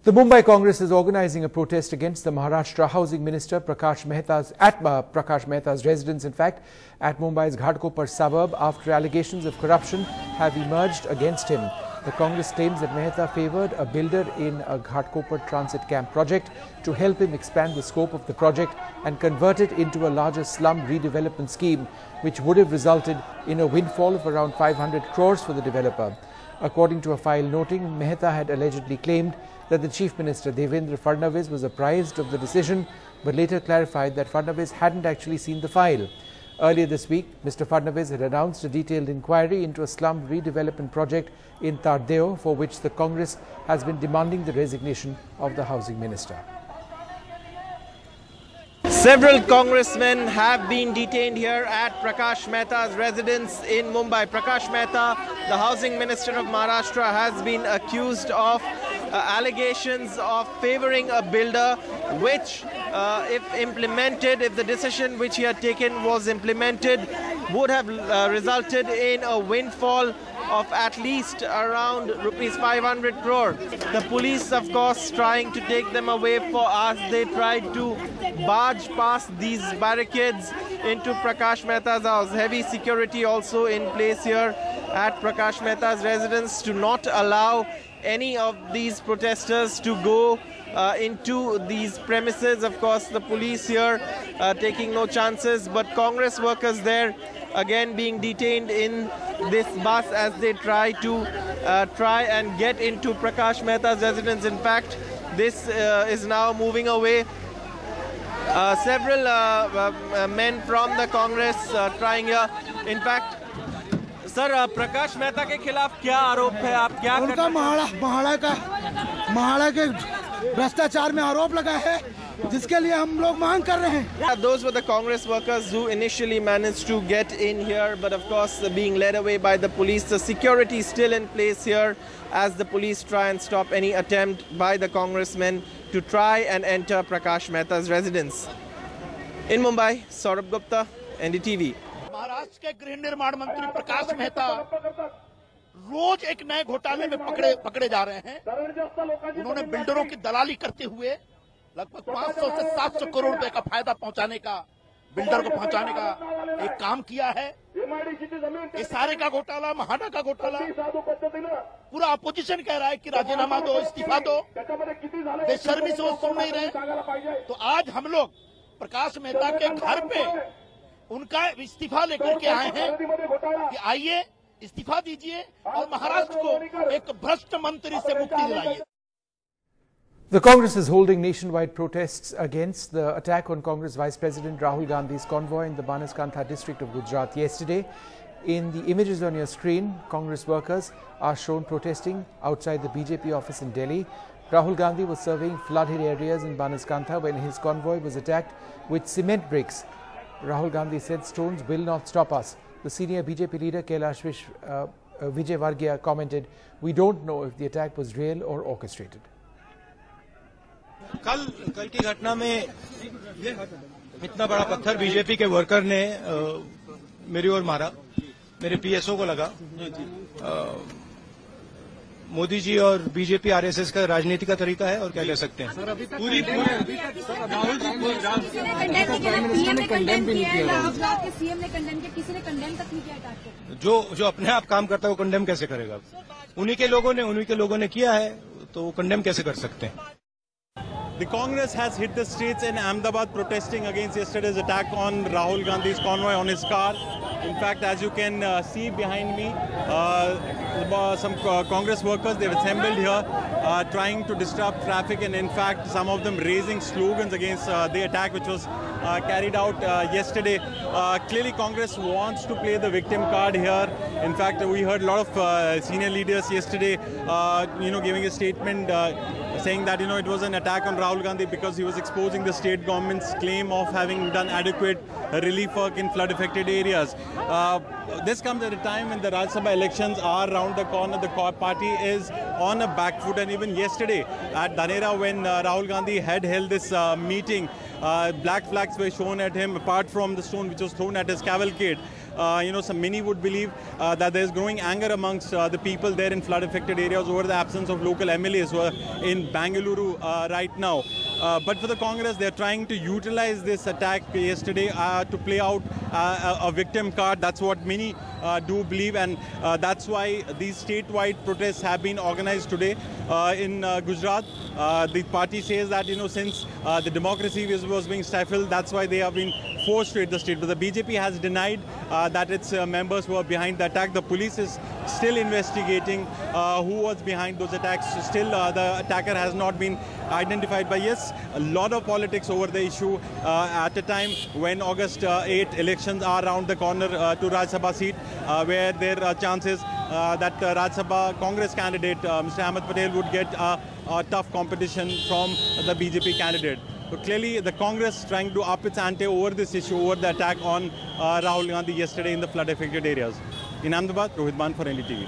The Mumbai Congress is organising a protest against the Maharashtra Housing Minister Prakash Mehta's residence, in fact, at Mumbai's Ghatkopar suburb after allegations of corruption have emerged against him. The Congress claims that Mehta favoured a builder in a Ghatkopar transit camp project to help him expand the scope of the project and convert it into a larger slum redevelopment scheme, which would have resulted in a windfall of around 500 crores for the developer. According to a file noting, Mehta had allegedly claimed that the Chief Minister Devendra Fadnavis was apprised of the decision, but later clarified that Fadnavis hadn't actually seen the file. Earlier this week, Mr. Fadnavis had announced a detailed inquiry into a slum redevelopment project in Tardeo, for which the Congress has been demanding the resignation of the Housing Minister. Several congressmen have been detained here at Prakash Mehta's residence in Mumbai. Prakash Mehta, the Housing Minister of Maharashtra, has been accused of allegations of favouring a builder which, if the decision which he had taken was implemented, would have resulted in a windfall of at least around rupees 500 crore. The police, of course, trying to take them away as they tried to barge past these barricades into Prakash Mehta's house. Heavy security also in place here at Prakash Mehta's residence to not allow any of these protesters to go into these premises. Of course, the police here taking no chances, but Congress workers there again being detained in this bus as they try and get into Prakash Mehta's residence. In fact, this is now moving away. Several men from the Congress trying here. In fact, sir, Prakash Mehta के खिलाफ क्या आरोप है? आप क्या उनका महाड़ा के भ्रष्टाचार में आरोप लगा है, जिसके लिए हम लोग मांग कर रहे हैं. Those were the Congress workers who initially managed to get in here, but of course being led away by the police. The security is still in place here as the police try and stop any attempt by the congressmen to try and enter Prakash Mehta's residence. In Mumbai, Saurabh Gupta, NDTV. Maharashtra के गृह निर्माण मंत्री प्रकाश मेहता रोज एक नए घोटाले में पकड़े जा रहे हैं. उन्होंने बिल्डरों की दलाली करते हुए लगभग 500 से 700 करोड़ रुपए का फायदा बिल्डर को पहुंचाने का एक काम किया है. इस सारे का घोटाला, महाडा का घोटाला, पूरा अपोजिशन कह रहा है कि राजीनामा दो, इस्तीफा दो. बेशर्मी से वो सुन नहीं रहे. तो आज हम लोग प्रकाश मेहता के घर पे उनका इस्तीफा लेकर के आए हैं कि आइए इस्तीफा दीजिए और महाराष्ट्र को एक भ्रष्ट मंत्री से मुक्ति दिलाइए. The Congress is holding nationwide protests against the attack on Congress Vice President Rahul Gandhi's convoy in the Banaskantha district of Gujarat yesterday. In the images on your screen, Congress workers are shown protesting outside the BJP office in Delhi. Rahul Gandhi was surveying flooded areas in Banaskantha when his convoy was attacked with cement bricks. Rahul Gandhi said, "Stones will not stop us." The senior BJP leader Kailash Vijay Vargiya commented, "We don't know if the attack was real or orchestrated." कल की घटना में इतना बड़ा पत्थर BJP के worker ने मेरी ओर मारा, मेरे पीएसओ को लगा. मोदी जी और बीजेपी आरएसएस का राजनीति का तरीका है, और क्या कह सकते हैं. पूरी जो अपने आप काम करता है वो कंडेम कैसे करेगा? उन्हीं के लोगों ने किया है, तो वो कंडेम कैसे कर सकते हैं. The Congress has hit the streets in Ahmedabad protesting against yesterday's attack on Rahul Gandhi's convoy on his car. In fact, as you can see behind me, some Congress workers, they've assembled here trying to disrupt traffic, and in fact some of them raising slogans against the attack which was carried out yesterday. Clearly Congress wants to play the victim card here. In fact, we heard a lot of senior leaders yesterday giving a statement saying that it was an attack on Rahul Gandhi because he was exposing the state government's claim of having done adequate relief work in flood affected areas. This comes at a time when the Rajya Sabha elections are round the corner. The party is on a back foot, and even yesterday at Dhanera, when Rahul Gandhi had held this meeting, black flags were shown at him apart from the stone which was thrown at his cavalcade. many would believe that there is growing anger amongst the people there in flood-affected areas over the absence of local MLAs who are in Bangalore right now. But for the Congress, they're trying to utilize this attack yesterday to play out a victim card. That's what many do believe, and that's why these statewide protests have been organized today in Gujarat. The party says that, since the democracy was being stifled, that's why they have been forced to hit the street. But the BJP has denied that its members were behind the attack. The police is still investigating who was behind those attacks. Still, the attacker has not been identified. But yes, a lot of politics over the issue at a time when August 8 elections are around the corner to Rajya Sabha seat, where there are chances that Rajya Sabha Congress candidate Mr. Ahmed Patel would get a tough competition from the BJP candidate. So clearly, the Congress trying to up its ante over this issue, over the attack on Rahul Gandhi yesterday in the flood-affected areas. In Ahmedabad, Rohit Ban for NDTV.